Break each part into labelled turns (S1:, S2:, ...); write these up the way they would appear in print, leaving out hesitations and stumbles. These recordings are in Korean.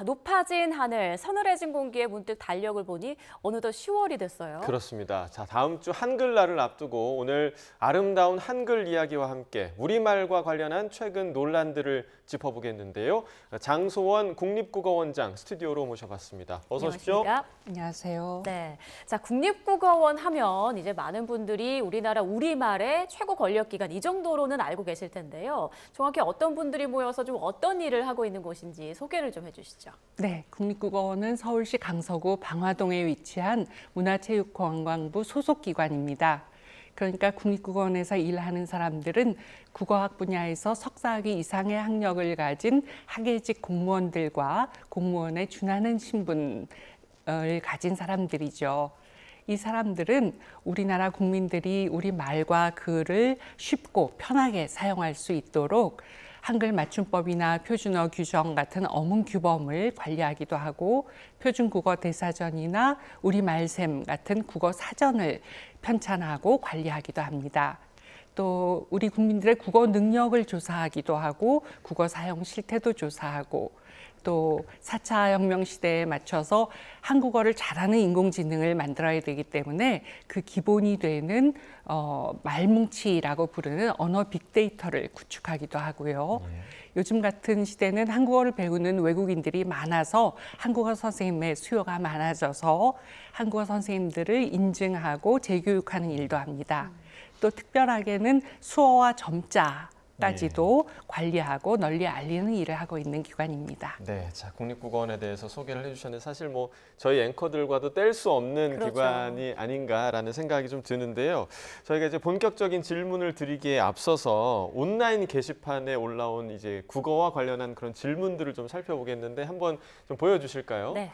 S1: 높아진 하늘, 서늘해진 공기에 문득 달력을 보니 어느덧 10월이 됐어요.
S2: 그렇습니다. 자, 다음 주 한글날을 앞두고 오늘 아름다운 한글 이야기와 함께 우리말과 관련한 최근 논란들을 짚어보겠는데요. 장소원 국립국어원장 스튜디오로 모셔봤습니다. 어서 오십시오.
S3: 안녕하세요.
S1: 네, 자 국립국어원 하면 이제 많은 분들이 우리나라 우리말의 최고 권력기관 이 정도로는 알고 계실 텐데요. 정확히 어떤 분들이 모여서 좀 어떤 일을 하고 있는 곳인지 소개를 좀 해주시죠.
S3: 네, 국립국어원은 서울시 강서구 방화동에 위치한 문화체육관광부 소속 기관입니다. 그러니까 국립국어원에서 일하는 사람들은 국어학 분야에서 석사학위 이상의 학력을 가진 학예직 공무원들과 공무원에 준하는 신분을 가진 사람들이죠. 이 사람들은 우리나라 국민들이 우리 말과 글을 쉽고 편하게 사용할 수 있도록 한글 맞춤법이나 표준어 규정 같은 어문 규범을 관리하기도 하고 표준국어 대사전이나 우리말샘 같은 국어 사전을 편찬하고 관리하기도 합니다. 또 우리 국민들의 국어 능력을 조사하기도 하고 국어 사용 실태도 조사하고 또 4차 혁명 시대에 맞춰서 한국어를 잘하는 인공지능을 만들어야 되기 때문에 그 기본이 되는 말뭉치라고 부르는 언어 빅데이터를 구축하기도 하고요. 요즘 같은 시대는 한국어를 배우는 외국인들이 많아서 한국어 선생님의 수요가 많아져서 한국어 선생님들을 인증하고 재교육하는 일도 합니다. 또 특별하게는 수어와 점자까지도 관리하고 널리 알리는 일을 하고 있는 기관입니다.
S2: 네, 자 국립국어원에 대해서 소개를 해주셨는데 사실 뭐 저희 앵커들과도 뗄 수 없는
S1: 그렇죠.
S2: 기관이 아닌가라는 생각이 좀 드는데요. 저희가 이제 본격적인 질문을 드리기에 앞서서 온라인 게시판에 올라온 이제 국어와 관련한 그런 질문들을 좀 살펴보겠는데 한번 좀 보여주실까요?
S1: 네.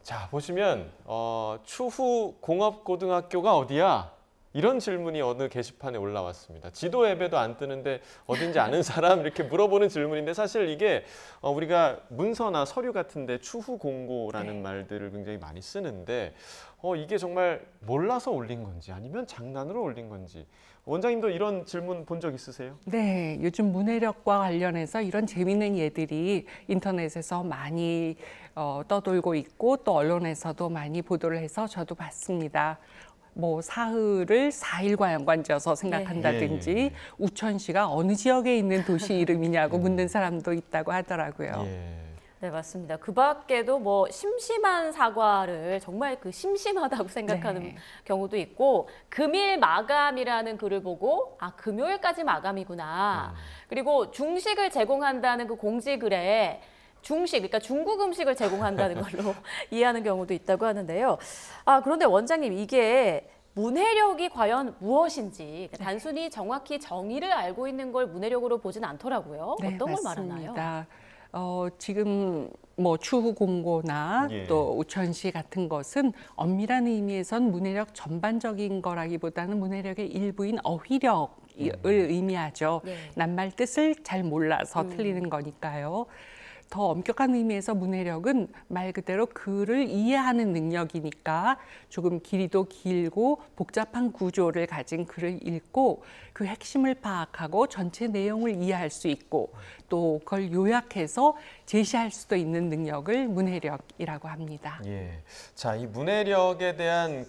S2: 자, 보시면 추후 공업고등학교가 어디야? 이런 질문이 어느 게시판에 올라왔습니다. 지도 앱에도 안 뜨는데 어딘지 아는 사람 이렇게 물어보는 질문인데 사실 이게 우리가 문서나 서류 같은데 추후 공고라는 말들을 굉장히 많이 쓰는데 이게 정말 몰라서 올린 건지 아니면 장난으로 올린 건지 원장님도 이런 질문 본 적 있으세요?
S3: 네, 요즘 문해력과 관련해서 이런 재미있는 예들이 인터넷에서 많이 떠돌고 있고 또 언론에서도 많이 보도를 해서 저도 봤습니다. 뭐 사흘을 4일과 연관지어서 생각한다든지 우천시가 어느 지역에 있는 도시 이름이냐고 묻는 사람도 있다고 하더라고요.
S1: 네, 맞습니다. 그 밖에도 뭐 심심한 사과를 정말 그 심심하다고 생각하는 경우도 있고 금일 마감이라는 글을 보고 아, 금요일까지 마감이구나. 그리고 중식을 제공한다는 그 공지글에 중식, 그러니까 중국 음식을 제공한다는 걸로 이해하는 경우도 있다고 하는데요. 그런데 원장님, 이게 문해력이 과연 무엇인지 단순히 정확히 정의를 알고 있는 걸 문해력으로 보진 않더라고요.
S3: 네,
S1: 어떤 걸
S3: 맞습니다.
S1: 말하나요?
S3: 지금 뭐 추후 공고나 또 우천시 같은 것은 엄밀한 의미에선 문해력 전반적인 거라기보다는 문해력의 일부인 어휘력을 의미하죠. 낱말 뜻을 잘 몰라서 틀리는 거니까요. 더 엄격한 의미에서 문해력은 말 그대로 글을 이해하는 능력이니까 조금 길이도 길고 복잡한 구조를 가진 글을 읽고 그 핵심을 파악하고 전체 내용을 이해할 수 있고 또 그걸 요약해서 제시할 수도 있는 능력을 문해력이라고 합니다.
S2: 자, 이 문해력에 대한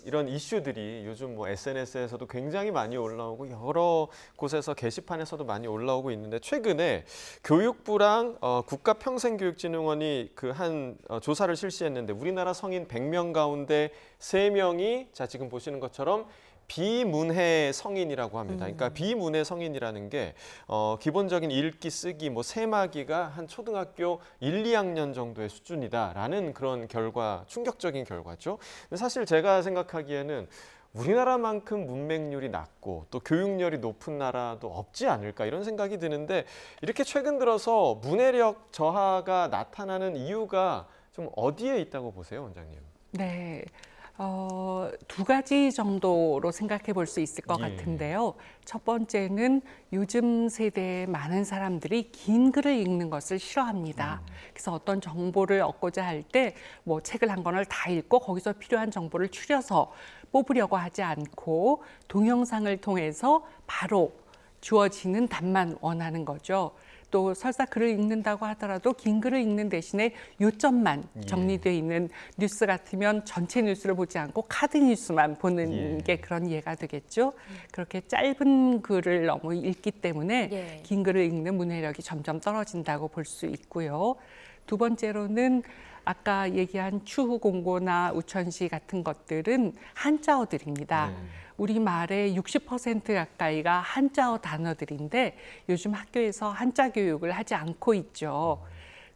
S2: 이런 이슈들이 요즘 뭐 SNS에서도 굉장히 많이 올라오고 여러 곳에서 게시판에서도 많이 올라오고 있는데 최근에 교육부랑 국가평생교육진흥원이 한 조사를 실시했는데 우리나라 성인 100명 가운데 3명이 자 지금 보시는 것처럼 비문해 성인이라고 합니다. 그러니까 비문해 성인이라는 게 기본적인 읽기, 쓰기, 뭐 세마기가 한 초등학교 1, 2학년 정도의 수준이다라는 그런 결과, 충격적인 결과죠. 근데 사실 제가 생각하기에는 우리나라만큼 문맹률이 낮고 또 교육열이 높은 나라도 없지 않을까 이런 생각이 드는데 이렇게 최근 들어서 문해력 저하가 나타나는 이유가 좀 어디에 있다고 보세요, 원장님?
S3: 네. 두 가지 정도로 생각해 볼 수 있을 것 같은데요. 첫 번째는 요즘 세대의 많은 사람들이 긴 글을 읽는 것을 싫어합니다. 그래서 어떤 정보를 얻고자 할 때 뭐 책을 한 권을 다 읽고 거기서 필요한 정보를 추려서 뽑으려고 하지 않고 동영상을 통해서 바로 주어지는 답만 원하는 거죠. 또 설사 글을 읽는다고 하더라도 긴 글을 읽는 대신에 요점만 정리되어 있는 뉴스 같으면 전체 뉴스를 보지 않고 카드 뉴스만 보는 게 그런 예가 되겠죠. 그렇게 짧은 글을 너무 읽기 때문에 긴 글을 읽는 문해력이 점점 떨어진다고 볼 수 있고요. 두 번째로는 아까 얘기한 추후공고나 우천시 같은 것들은 한자어들입니다. 우리말의 60% 가까이가 한자어 단어들인데 요즘 학교에서 한자 교육을 하지 않고 있죠.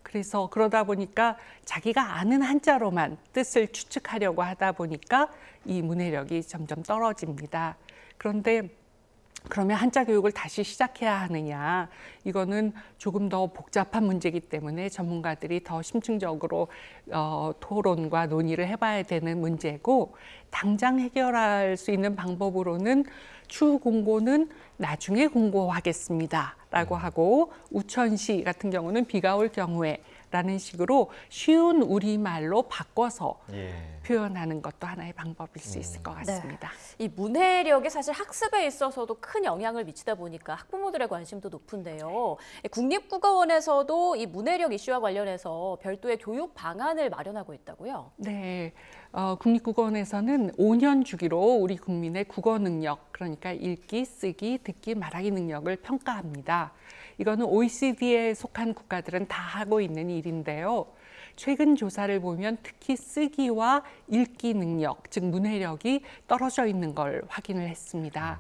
S3: 그래서 그러다 보니까 자기가 아는 한자로만 뜻을 추측하려고 하다 보니까 이 문해력이 점점 떨어집니다. 그런데 그러면 한자 교육을 다시 시작해야 하느냐? 이거는 조금 더 복잡한 문제이기 때문에 전문가들이 더 심층적으로 토론과 논의를 해봐야 되는 문제고, 당장 해결할 수 있는 방법으로는 추후 공고는 나중에 공고하겠습니다라고 하고, 우천시 같은 경우는 비가 올 경우에 라는 식으로 쉬운 우리말로 바꿔서 표현하는 것도 하나의 방법일 수 있을 것 같습니다.
S1: 네. 이 문해력이 사실 학습에 있어서도 큰 영향을 미치다 보니까 학부모들의 관심도 높은데요. 국립국어원에서도 이 문해력 이슈와 관련해서 별도의 교육 방안을 마련하고 있다고요?
S3: 네. 국립국어원에서는 5년 주기로 우리 국민의 국어 능력, 그러니까 읽기, 쓰기, 듣기, 말하기 능력을 평가합니다. 이거는 OECD에 속한 국가들은 다 하고 있는 일인데요. 최근 조사를 보면 특히 쓰기와 읽기 능력, 즉 문해력이 떨어져 있는 걸 확인을 했습니다.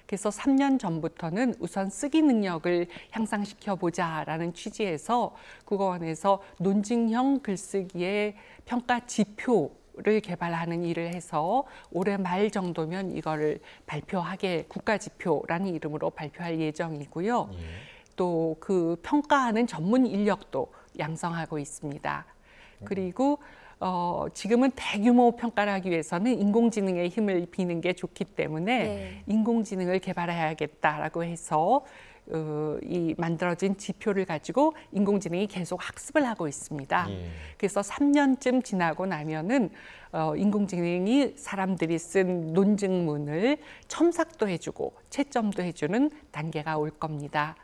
S3: 그래서 3년 전부터는 우선 쓰기 능력을 향상시켜 보자라는 취지에서 국어원에서 논증형 글쓰기의 평가 지표를 개발하는 일을 해서 올해 말 정도면 이거를 발표하게, 국가지표라는 이름으로 발표할 예정이고요. 또 그 평가하는 전문 인력도 양성하고 있습니다. 그리고 지금은 대규모 평가를 하기 위해서는 인공지능의 힘을 비는 게 좋기 때문에 인공지능을 개발해야겠다라고 해서 이 만들어진 지표를 가지고 인공지능이 계속 학습을 하고 있습니다. 그래서 3년쯤 지나고 나면은 인공지능이 사람들이 쓴 논증문을 첨삭도 해주고 채점도 해주는 단계가 올 겁니다.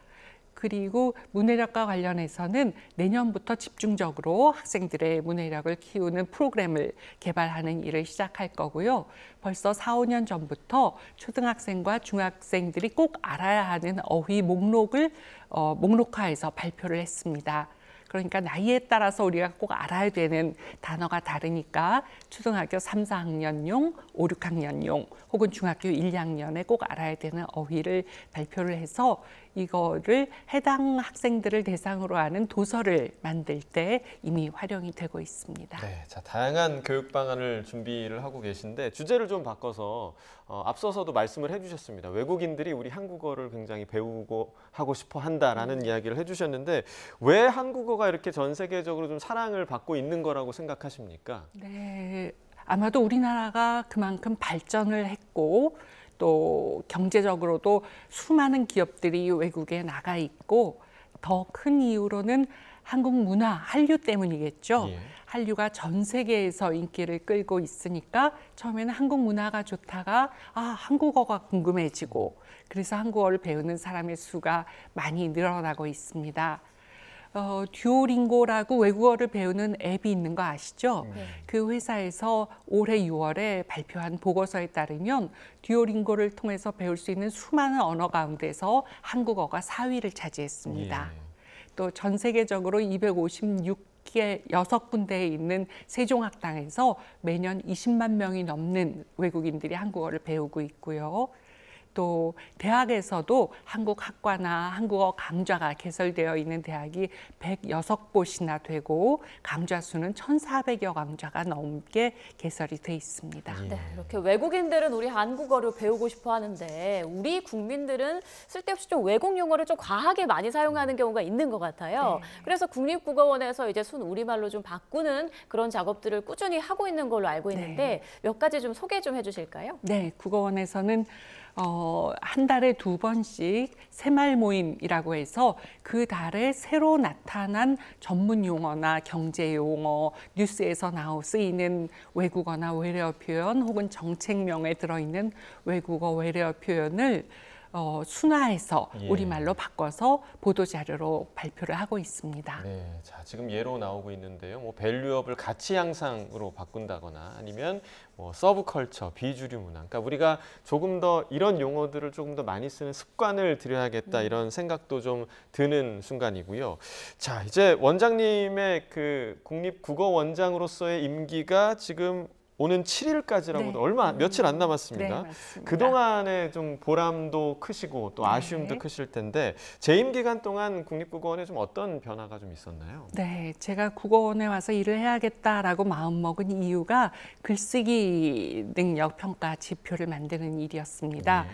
S3: 그리고 문해력과 관련해서는 내년부터 집중적으로 학생들의 문해력을 키우는 프로그램을 개발하는 일을 시작할 거고요. 벌써 4, 5년 전부터 초등학생과 중학생들이 꼭 알아야 하는 어휘 목록을 목록화해서 발표를 했습니다. 그러니까 나이에 따라서 우리가 꼭 알아야 되는 단어가 다르니까 초등학교 3, 4학년용, 5, 6학년용 혹은 중학교 1, 2학년에 꼭 알아야 되는 어휘를 발표를 해서 이거를 해당 학생들을 대상으로 하는 도서를 만들 때 이미 활용이 되고 있습니다.
S2: 네, 자, 다양한 교육 방안을 준비를 하고 계신데 주제를 좀 바꿔서 앞서서도 말씀을 해주셨습니다. 외국인들이 우리 한국어를 굉장히 배우고 하고 싶어 한다라는 이야기를 해주셨는데 왜 한국어가 이렇게 전 세계적으로 좀 사랑을 받고 있는 거라고 생각하십니까?
S3: 네, 아마도 우리나라가 그만큼 발전을 했고 또 경제적으로도 수많은 기업들이 외국에 나가 있고 더 큰 이유로는 한국 문화, 한류 때문이겠죠. 한류가 전 세계에서 인기를 끌고 있으니까 처음에는 한국 문화가 좋다가 한국어가 궁금해지고 그래서 한국어를 배우는 사람의 수가 많이 늘어나고 있습니다. 듀오링고라고 외국어를 배우는 앱이 있는 거 아시죠? 그 회사에서 올해 6월에 발표한 보고서에 따르면 듀오링고를 통해서 배울 수 있는 수많은 언어 가운데서 한국어가 4위를 차지했습니다. 또 전 세계적으로 256개 6군데에 있는 세종학당에서 매년 20만 명이 넘는 외국인들이 한국어를 배우고 있고요. 또 대학에서도 한국 학과나 한국어 강좌가 개설되어 있는 대학이 106곳이나 되고 강좌 수는 1,400여 강좌가 넘게 개설이 돼 있습니다.
S1: 네, 이렇게 외국인들은 우리 한국어를 배우고 싶어 하는데 우리 국민들은 쓸데없이 좀 외국 용어를 좀 과하게 많이 사용하는 경우가 있는 것 같아요. 그래서 국립국어원에서 이제 순 우리말로 좀 바꾸는 그런 작업들을 꾸준히 하고 있는 걸로 알고 있는데 몇 가지 좀 소개 좀 해주실까요?
S3: 네, 국어원에서는 한 달에 2번씩 새말 모임이라고 해서 그 달에 새로 나타난 전문 용어나 경제 용어, 뉴스에서 쓰이는 외국어나 외래어 표현 혹은 정책명에 들어있는 외국어 외래어 표현을 순화해서
S2: 예.
S3: 우리말로 바꿔서 보도자료로 발표를 하고 있습니다.
S2: 네, 자 지금 예로 나오고 있는데요. 뭐 밸류업을 가치 향상으로 바꾼다거나 아니면 뭐 서브컬처, 비주류 문화. 그러니까 우리가 조금 더 이런 용어들을 조금 더 많이 쓰는 습관을 들여야겠다 이런 생각도 좀 드는 순간이고요. 자 이제 원장님의 그 국립국어원장으로서의 임기가 지금 오는 7일까지라고도
S3: 네.
S2: 얼마 며칠 안 남았습니다.
S3: 네, 맞습니다.
S2: 그동안에 좀 보람도 크시고 또 아쉬움도
S3: 네.
S2: 크실 텐데 재임 기간 동안 국립국어원에 좀 어떤 변화가 좀 있었나요?
S3: 네, 제가 국어원에 와서 일을 해야겠다라고 마음먹은 이유가 글쓰기 능력 평가 지표를 만드는 일이었습니다.
S2: 네.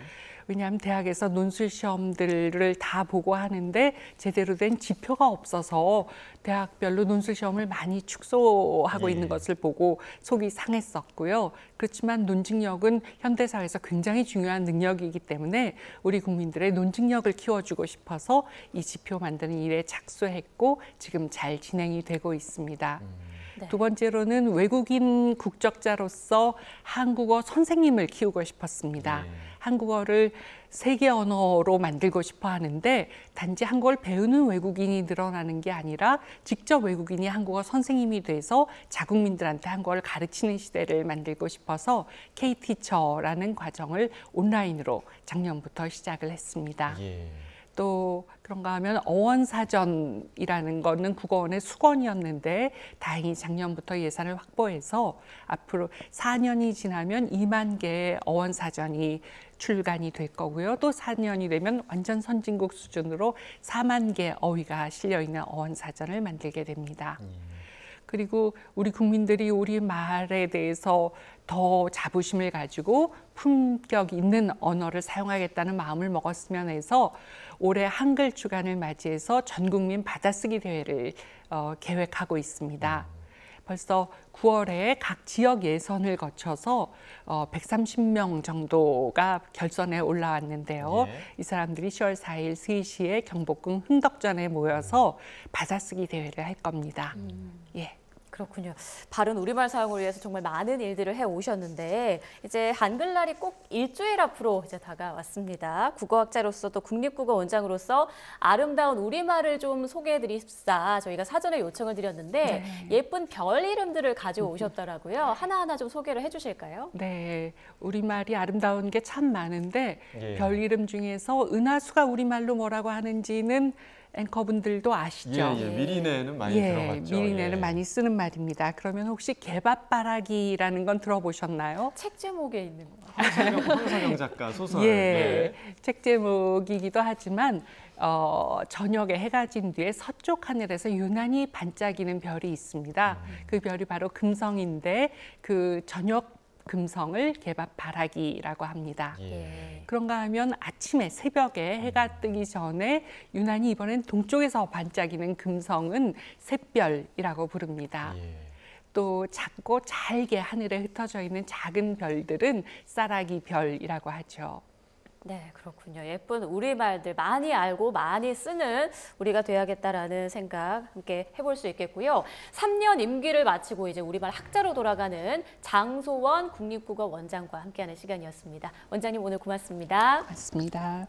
S3: 왜냐하면 대학에서 논술 시험들을 다 보고 하는데 제대로 된 지표가 없어서 대학별로 논술 시험을 많이 축소하고
S2: 예.
S3: 있는 것을 보고 속이 상했었고요. 그렇지만 논증력은 현대사회에서 굉장히 중요한 능력이기 때문에 우리 국민들의 논증력을 키워주고 싶어서 이 지표 만드는 일에 착수했고 지금 잘 진행이 되고 있습니다.
S1: 네.
S3: 두 번째로는 외국인 국적자로서 한국어 선생님을 키우고 싶었습니다.
S2: 네.
S3: 한국어를 세계 언어로 만들고 싶어 하는데 단지 한국어를 배우는 외국인이 늘어나는 게 아니라 직접 외국인이 한국어 선생님이 돼서 자국민들한테 한국어를 가르치는 시대를 만들고 싶어서 K-티처라는 과정을 온라인으로 작년부터 시작을 했습니다.
S2: 예.
S3: 또 그런가 하면 어원사전이라는 거는 국어원의 수건이었는데 다행히 작년부터 예산을 확보해서 앞으로 4년이 지나면 2만 개의 어원사전이 출간이 될 거고요. 또 4년이 되면 완전 선진국 수준으로 4만 개 어휘가 실려있는 어원사전을 만들게 됩니다. 그리고 우리 국민들이 우리 말에 대해서 더 자부심을 가지고 품격 있는 언어를 사용하겠다는 마음을 먹었으면 해서 올해 한글 주간을 맞이해서 전 국민 받아쓰기 대회를 계획하고 있습니다. 벌써 9월에 각 지역 예선을 거쳐서 130명 정도가 결선에 올라왔는데요.
S2: 예.
S3: 이 사람들이 10월 4일 3시에 경복궁 흥덕전에 모여서 받아쓰기 대회를 할 겁니다. 예.
S1: 그렇군요. 바른 우리말 사용을 위해서 정말 많은 일들을 해 오셨는데 이제 한글날이 꼭 일주일 앞으로 이제 다가왔습니다. 국어학자로서 또 국립국어원장으로서 아름다운 우리말을 좀 소개해드립시다. 저희가 사전에 요청을 드렸는데
S3: 네.
S1: 예쁜 별 이름들을 가지고 오셨더라고요. 하나하나 좀 소개를 해주실까요?
S3: 네, 우리말이 아름다운 게 참 많은데
S2: 예.
S3: 별 이름 중에서 은하수가 우리말로 뭐라고 하는지는 앵커분들도 아시죠?
S2: 예, 예. 미리내는 많이 들어봤죠.
S3: 미리내는
S2: 예.
S3: 많이 쓰는 말입니다. 그러면 혹시 개밥바라기라는 건 들어보셨나요?
S1: 책 제목에 있는 거.
S2: 황석영 작가 소설.
S3: 예, 책 제목이기도 하지만 저녁에 해가 진 뒤에 서쪽 하늘에서 유난히 반짝이는 별이 있습니다. 그 별이 바로 금성인데 그 저녁 금성을 개밥바라기라고 합니다.
S2: 예.
S3: 그런가 하면 아침에 새벽에 해가 뜨기 전에 유난히 이번엔 동쪽에서 반짝이는 금성은 샛별이라고 부릅니다.
S2: 예.
S3: 또 작고 잘게 하늘에 흩어져 있는 작은 별들은 쌀아기 별이라고 하죠.
S1: 네, 그렇군요. 예쁜 우리말들 많이 알고 많이 쓰는 우리가 돼야겠다라는 생각 함께 해볼 수 있겠고요. 3년 임기를 마치고 이제 우리말 학자로 돌아가는 장소원 국립국어원장과 함께하는 시간이었습니다. 원장님 오늘 고맙습니다.
S3: 맞습니다.